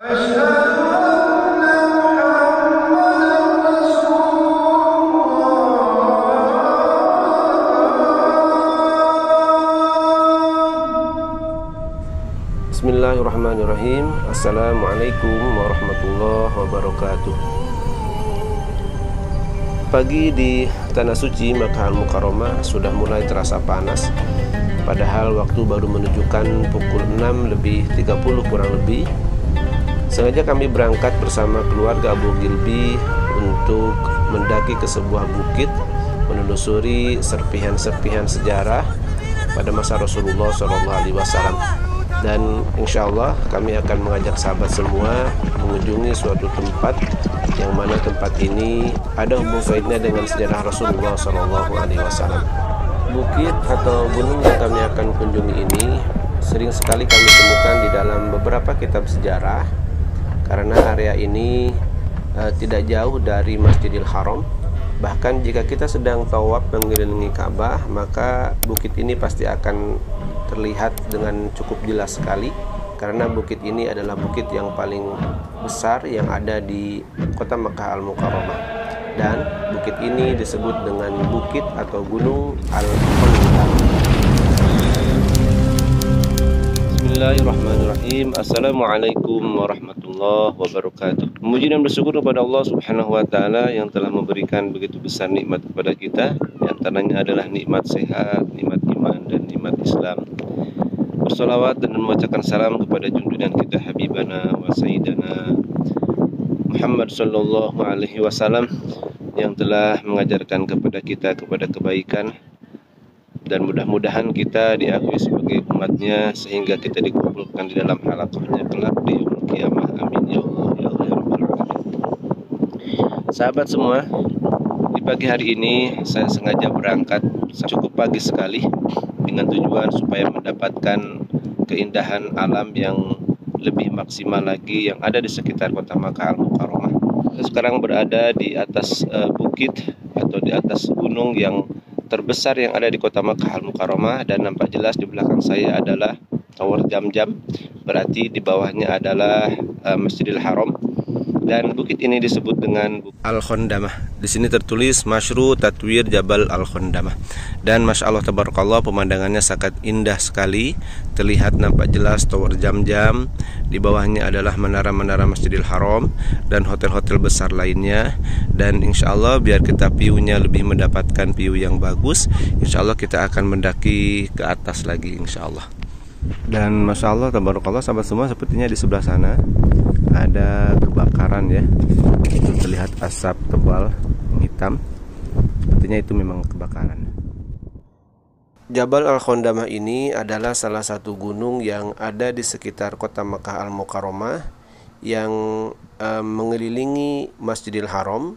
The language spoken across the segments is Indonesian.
Bismillahirrahmanirrahim. Assalamualaikum warahmatullahi wabarakatuh. Pagi di Tanah Suci Makkah Al-Mukarramah sudah mulai terasa panas, padahal waktu baru menunjukkan pukul 6:30 kurang lebih. Sengaja kami berangkat bersama keluarga Abu Gilbi untuk mendaki ke sebuah bukit, menelusuri serpihan-serpihan sejarah pada masa Rasulullah SAW. Dan insya Allah kami akan mengajak sahabat semua mengunjungi suatu tempat yang mana tempat ini ada hubungan kaitnya dengan sejarah Rasulullah SAW. Bukit atau gunung yang kami akan kunjungi ini sering sekali kami temukan di dalam beberapa kitab sejarah, karena area ini tidak jauh dari Masjidil Haram. Bahkan jika kita sedang tawaf mengelilingi Ka'bah, maka bukit ini pasti akan terlihat dengan cukup jelas sekali, karena bukit ini adalah bukit yang paling besar yang ada di kota Makkah Al-Mukarramah, dan bukit ini disebut dengan bukit atau gunung Al-Khondamah. Bismillahirrahmanirrahim. Assalamualaikum warahmatullahi wabarakatuh. Memuji dan bersyukur kepada Allah Subhanahu wa taala yang telah memberikan begitu besar nikmat kepada kita. Di antaranya adalah nikmat sehat, nikmat iman, dan nikmat Islam. Bersolawat dan membacakan salam kepada junjungan kita Habibana wa Sayyidana Muhammad sallallahu alaihi wasallam yang telah mengajarkan kepada kita kepada kebaikan, dan mudah-mudahan kita diakui sebagai umatnya sehingga kita dikumpulkan di dalam halaqahnya kelak di yaumul qiyamah. Amin ya Allah ya Allah ya Rabbal alamin. Sahabat semua, di pagi hari ini saya sengaja berangkat cukup pagi sekali dengan tujuan supaya mendapatkan keindahan alam yang lebih maksimal lagi yang ada di sekitar kota Makkah Al-Mukarramah. Saya sekarang berada di atas bukit atau di atas gunung yang terbesar yang ada di kota Makkah Al-Mukarramah, dan nampak jelas di belakang saya adalah Tower Jam-Jam, berarti di bawahnya adalah Masjidil Haram. Dan bukit ini disebut dengan Al-Khondamah. Di sini tertulis Masyru Tatwir Jabal Al-Khondamah. Dan Masya Allah tabarakallah, pemandangannya sangat indah sekali. Terlihat nampak jelas Tower Jam-Jam. Di bawahnya adalah menara-menara Masjidil Haram dan hotel-hotel besar lainnya. Dan insya Allah biar kita view-nya lebih mendapatkan view yang bagus, insya Allah kita akan mendaki ke atas lagi insya Allah. Dan Masya Allah tabarakallah, sahabat semua, sepertinya di sebelah sana ada kebakaran ya. Itu terlihat asap tebal hitam, sepertinya itu memang kebakaran. Jabal Al-Khondamah ini adalah salah satu gunung yang ada di sekitar kota Makkah Al-Mukarramah yang mengelilingi Masjidil Haram,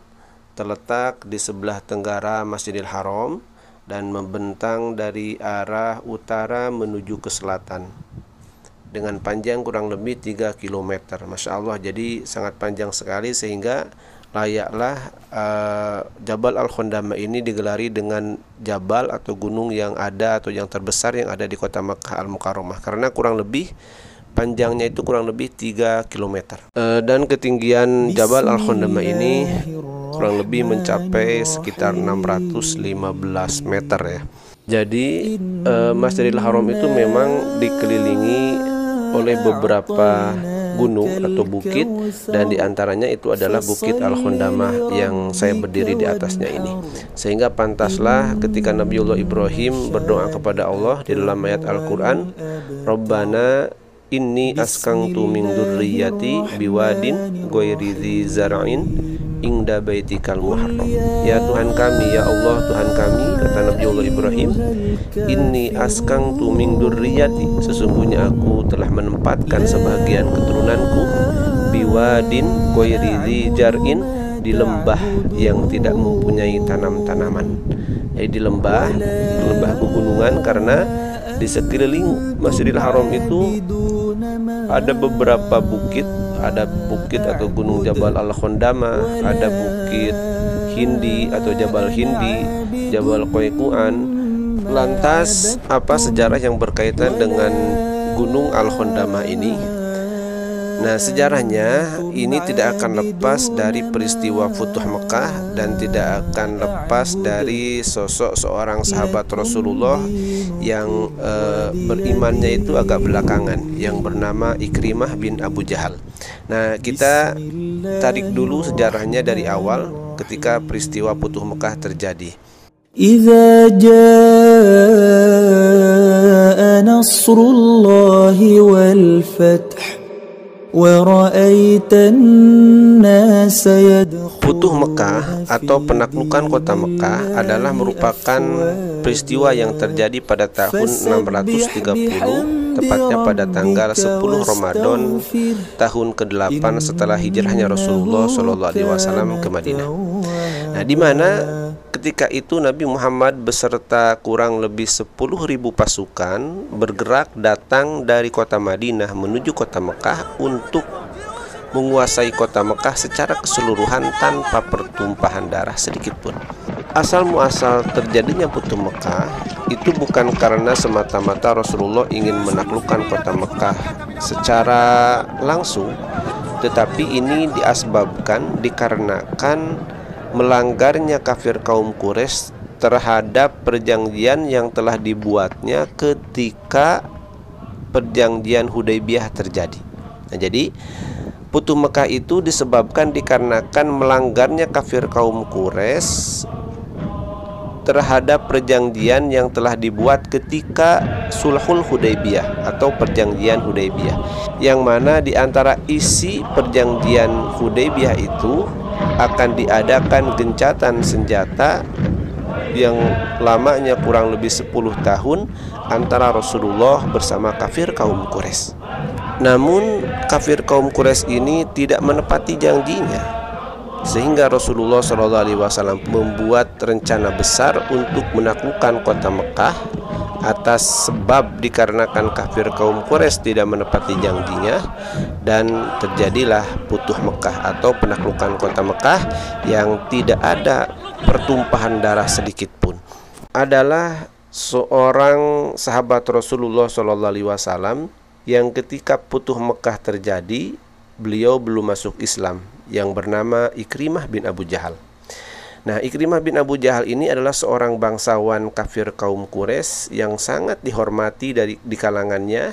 terletak di sebelah tenggara Masjidil Haram dan membentang dari arah utara menuju ke selatan dengan panjang kurang lebih 3 km. Masya Allah, jadi sangat panjang sekali, sehingga layaklah Jabal Al-Khondamah ini digelari dengan jabal atau gunung yang ada atau yang terbesar yang ada di kota Makkah Al-Mukarramah, karena kurang lebih panjangnya itu kurang lebih 3 km. Dan ketinggian Jabal Al-Khondamah ini kurang lebih mencapai sekitar 615 meter ya. Jadi Masjidil Haram itu memang dikelilingi oleh beberapa gunung atau bukit, dan diantaranya itu adalah Bukit Al-Khondamah yang saya berdiri di atasnya ini. Sehingga pantaslah ketika Nabiullah Ibrahim berdoa kepada Allah di dalam ayat Al-Quran, Rabbana inni askantu min dzurriyyati biwadin ghairi dzi zar'in inda baitikal muharram. Ya Tuhan kami, ya Allah Tuhan kami, kata Nabiullah Ibrahim, inni askantu min dzurriyyati, sesungguhnya aku telah menempatkan sebagian keturunanku biwadin ghairi dzi zar'in, di lembah yang tidak mempunyai tanam-tanaman. Jadi di lembah pegunungan, karena di sekeliling Masjidil Haram itu ada beberapa bukit. Ada bukit atau gunung Jabal Al-Khondamah, ada bukit Hindi atau Jabal Hindi, Jabal Qoyquan. Lantas apa sejarah yang berkaitan dengan gunung Al-Khondamah ini? Nah, sejarahnya ini tidak akan lepas dari peristiwa Futuh Mekah dan tidak akan lepas dari sosok seorang sahabat Rasulullah yang berimannya itu agak belakangan, yang bernama Ikrimah bin Abu Jahal. Nah, kita tarik dulu sejarahnya dari awal ketika peristiwa Futuh Mekah terjadi. إذا جاء نصر الله والفتح ورأيت الناس يدخلون. Futuh Mekah atau penaklukan kota Mekah adalah merupakan peristiwa yang terjadi pada tahun 630, tepatnya pada tanggal 10 Ramadan tahun ke-8 setelah hijrahnya Rasulullah SAW ke Madinah. Nah, di mana ketika itu Nabi Muhammad beserta kurang lebih 10.000 pasukan bergerak datang dari kota Madinah menuju kota Mekah untuk menguasai kota Mekah secara keseluruhan tanpa pertumpahan darah sedikit pun. Asal muasal terjadinya Futuh Mekah itu bukan karena semata-mata Rasulullah ingin menaklukkan kota Mekah secara langsung, tetapi ini diasbabkan dikarenakan melanggarnya kafir kaum Quraisy terhadap perjanjian yang telah dibuatnya ketika perjanjian Hudaybiyah terjadi. Nah, jadi Futuh Mekah itu disebabkan dikarenakan melanggarnya kafir kaum Quraisy terhadap perjanjian yang telah dibuat ketika Sulhul Hudaybiyah atau perjanjian Hudaybiyah, yang mana di antara isi perjanjian Hudaybiyah itu akan diadakan gencatan senjata yang lamanya kurang lebih 10 tahun antara Rasulullah bersama kafir kaum Quraisy. Namun kafir kaum Quraisy ini tidak menepati janjinya, sehingga Rasulullah SAW membuat rencana besar untuk menaklukkan kota Mekah atas sebab dikarenakan kafir kaum Quraisy tidak menepati janjinya, dan terjadilah Futuh Mekah atau penaklukan kota Mekah yang tidak ada pertumpahan darah sedikit pun. Adalah seorang sahabat Rasulullah SAW yang ketika Futuh Mekah terjadi beliau belum masuk Islam, yang bernama Ikrimah bin Abu Jahal. Nah, Ikrimah bin Abu Jahal ini adalah seorang bangsawan kafir kaum Quraisy yang sangat dihormati di kalangannya.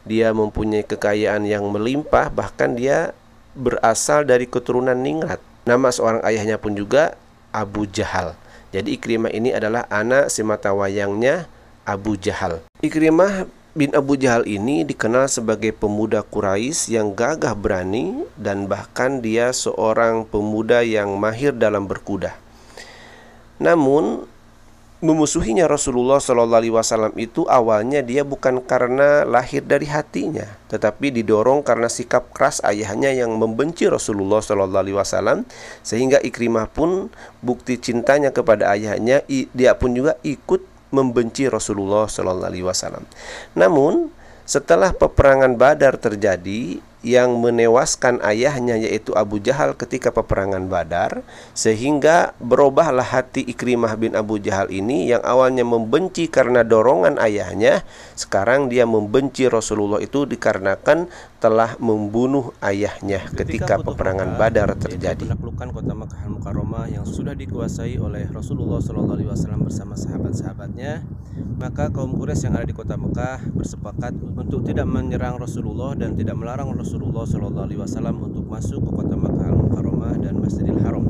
Dia mempunyai kekayaan yang melimpah, bahkan dia berasal dari keturunan ningrat. Nama seorang ayahnya pun juga Abu Jahal. Jadi Ikrimah ini adalah anak sematawayangnya Abu Jahal. Ikrimah bin Abu Jahal ini dikenal sebagai pemuda Quraisy yang gagah berani, dan bahkan dia seorang pemuda yang mahir dalam berkuda. Namun memusuhinya Rasulullah SAW itu awalnya dia bukan karena lahir dari hatinya, tetapi didorong karena sikap keras ayahnya yang membenci Rasulullah SAW, sehingga Ikrimah pun bukti cintanya kepada ayahnya, dia pun juga ikut membenci Rasulullah SAW. Namun setelah peperangan Badar terjadi yang menewaskan ayahnya yaitu Abu Jahal ketika peperangan Badar, sehingga berubahlah hati Ikrimah bin Abu Jahal ini yang awalnya membenci karena dorongan ayahnya, sekarang dia membenci Rasulullah itu dikarenakan telah membunuh ayahnya ketika peperangan Badar terjadi. Penaklukan kota Makkah Al-Mukarramah yang sudah dikuasai oleh Rasulullah SAW bersama sahabat-sahabatnya, maka kaum Quraisy yang ada di kota Mekah bersepakat untuk tidak menyerang Rasulullah dan tidak melarang Rasulullah SAW untuk masuk ke kota Makkah Al-Mukarramah dan Masjidil Haram.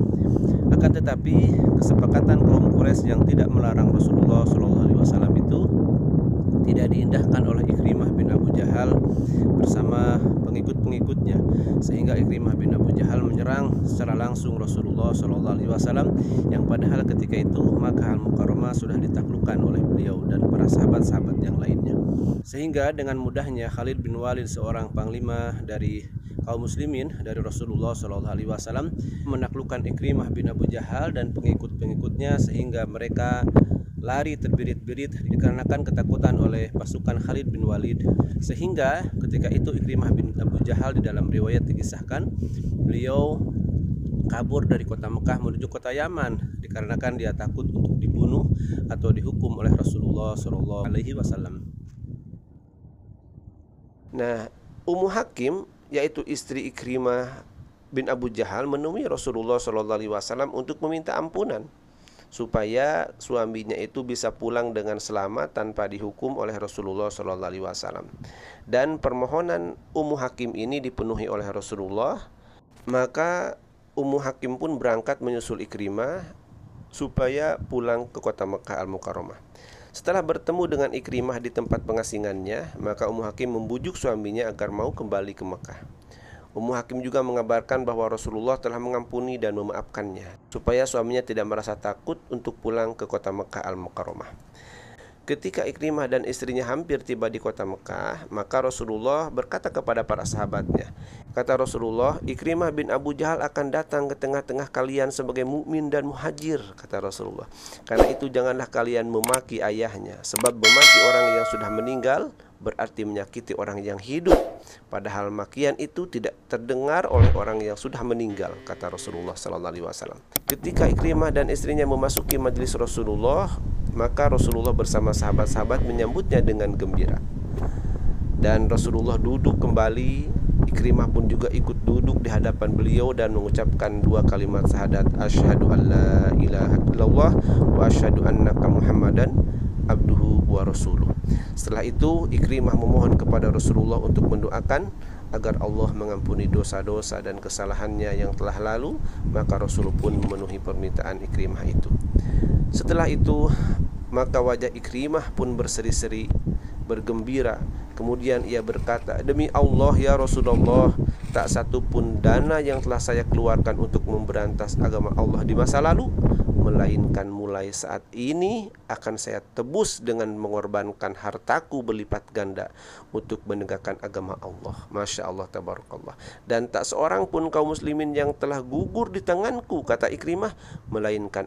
Akan tetapi kesepakatan kaum Quraisy yang tidak melarang Rasulullah SAW itu tidak diindahkan oleh Ikrimah bin Abu Jahal bersama pengikut-pengikutnya, sehingga Ikrimah bin Abu Jahal menyerang secara langsung Rasulullah SAW, yang padahal ketika itu Makkah Al-Mukarramah sudah ditaklukkan oleh beliau dan para sahabat-sahabat yang lainnya. Sehingga dengan mudahnya Khalid bin Walid, seorang panglima dari kaum muslimin dari Rasulullah SAW, menaklukkan Ikrimah bin Abu Jahal dan pengikut-pengikutnya, sehingga mereka lari terbirit-birit dikarenakan ketakutan oleh pasukan Khalid bin Walid. Sehingga ketika itu Ikrimah bin Abu Jahal di dalam riwayat dikisahkan beliau kabur dari kota Mekah menuju kota Yaman dikarenakan dia takut untuk dibunuh atau dihukum oleh Rasulullah SAW. Nah, Ummu Hakim yaitu istri Ikrimah bin Abu Jahal, menemui Rasulullah SAW untuk meminta ampunan supaya suaminya itu bisa pulang dengan selamat tanpa dihukum oleh Rasulullah SAW. Dan permohonan Ummu Hakim ini dipenuhi oleh Rasulullah. Maka Ummu Hakim pun berangkat menyusul Ikrimah supaya pulang ke kota Mekah Al-Mukarramah. Setelah bertemu dengan Ikrimah di tempat pengasingannya, maka Ummu Hakim membujuk suaminya agar mau kembali ke Mekah. Ummu Hakim juga mengabarkan bahwa Rasulullah telah mengampuni dan memaafkannya, supaya suaminya tidak merasa takut untuk pulang ke kota Mekah Al-Mukarramah. Ketika Ikrimah dan istrinya hampir tiba di kota Mekah, maka Rasulullah berkata kepada para sahabatnya, kata Rasulullah, Ikrimah bin Abu Jahal akan datang ke tengah-tengah kalian sebagai mukmin dan muhajir, kata Rasulullah. Karena itu janganlah kalian memaki ayahnya, sebab memaki orang yang sudah meninggal berarti menyakiti orang yang hidup, padahal makian itu tidak terdengar oleh orang yang sudah meninggal, kata Rasulullah SAW. Ketika Ikrimah dan istrinya memasuki majelis Rasulullah, maka Rasulullah bersama sahabat-sahabat menyambutnya dengan gembira. Dan Rasulullah duduk kembali. Ikrimah pun juga ikut duduk di hadapan beliau dan mengucapkan dua kalimat syahadat, asyhadu an la ilaha illallah wa asyhadu annaka Muhammadan abduhu wa rasuluh. Setelah itu Ikrimah memohon kepada Rasulullah untuk mendoakan agar Allah mengampuni dosa-dosa dan kesalahannya yang telah lalu. Maka Rasul pun memenuhi permintaan Ikrimah itu. Setelah itu maka wajah Ikrimah pun berseri-seri, bergembira. Kemudian ia berkata, demi Allah ya Rasulullah, tak satu pun dana yang telah saya keluarkan untuk memberantas agama Allah di masa lalu, melainkan mulai saat ini akan saya tebus dengan mengorbankan hartaku berlipat ganda untuk menegakkan agama Allah. Masya Allah, tabarakallah. Dan tak seorang pun kaum muslimin yang telah gugur di tanganku, kata Ikrimah, melainkan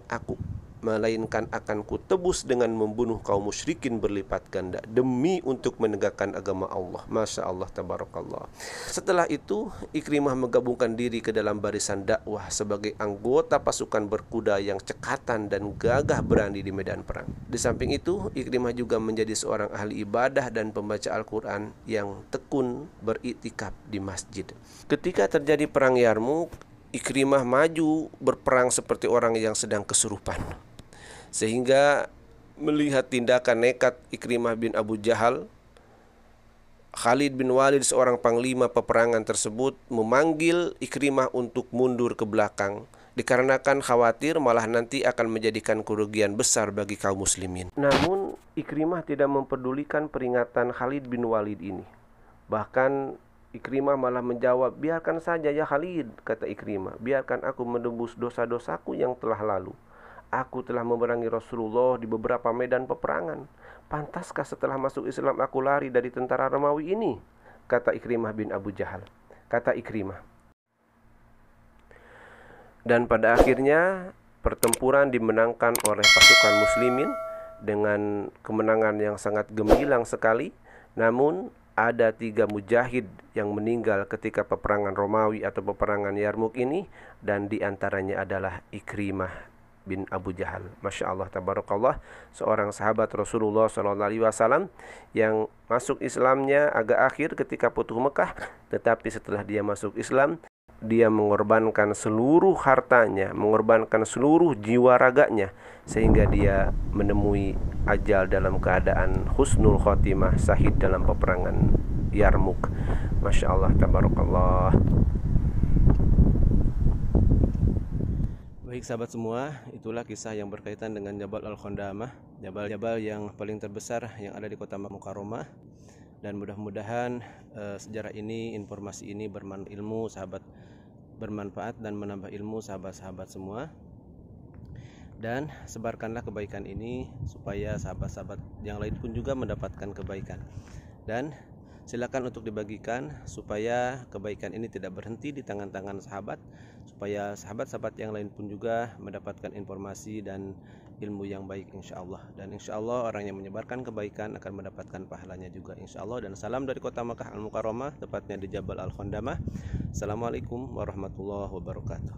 akan kutebus dengan membunuh kaum musyrikin berlipat ganda demi untuk menegakkan agama Allah. Masya Allah, tabarakallah. Setelah itu Ikrimah menggabungkan diri ke dalam barisan dakwah sebagai anggota pasukan berkuda yang cekatan dan gagah berani di medan perang. Di samping itu Ikrimah juga menjadi seorang ahli ibadah dan pembaca Al-Quran yang tekun beriktikaf di masjid. Ketika terjadi perang Yarmuk, Ikrimah maju berperang seperti orang yang sedang kesurupan. Sehingga melihat tindakan nekat Ikrimah bin Abu Jahal, Khalid bin Walid, seorang panglima peperangan tersebut, memanggil Ikrimah untuk mundur ke belakang, dikarenakan khawatir malah nanti akan menjadikan kerugian besar bagi kaum muslimin. Namun Ikrimah tidak memperdulikan peringatan Khalid bin Walid ini. Bahkan Ikrimah malah menjawab, biarkan saja ya Khalid, kata Ikrimah, biarkan aku menebus dosa-dosaku yang telah lalu. Aku telah memerangi Rasulullah di beberapa medan peperangan. Pantaskah setelah masuk Islam aku lari dari tentara Romawi ini? Kata Ikrimah bin Abu Jahal. Kata Ikrimah. Dan pada akhirnya pertempuran dimenangkan oleh pasukan muslimin dengan kemenangan yang sangat gemilang sekali. Namun ada 3 mujahid yang meninggal ketika peperangan Romawi atau peperangan Yarmuk ini, dan diantaranya adalah Ikrimah bin Abu Jahal. Masya Allah, tabarakallah, seorang sahabat Rasulullah SAW yang masuk Islamnya agak akhir ketika Futuh Mekah, tetapi setelah dia masuk Islam, dia mengorbankan seluruh hartanya, mengorbankan seluruh jiwa raganya, sehingga dia menemui ajal dalam keadaan husnul khotimah, syahid dalam peperangan Yarmuk. Masya Allah, tabarakallah. Baik sahabat semua, itulah kisah yang berkaitan dengan Jabal Al-Khandamah, jabal-jabal yang paling terbesar yang ada di kota Mukarramah. Dan mudah-mudahan sejarah ini, informasi ini bermanfaat dan menambah ilmu sahabat-sahabat semua. Dan sebarkanlah kebaikan ini supaya sahabat-sahabat yang lain pun juga mendapatkan kebaikan. Dan silakan untuk dibagikan supaya kebaikan ini tidak berhenti di tangan-tangan sahabat, supaya sahabat-sahabat yang lain pun juga mendapatkan informasi dan ilmu yang baik, insya Allah. Dan insya Allah orang yang menyebarkan kebaikan akan mendapatkan pahalanya juga, insya Allah. Dan salam dari kota Makkah Al-Mukarramah, tepatnya di Jabal Al-Khandamah. Assalamualaikum warahmatullahi wabarakatuh.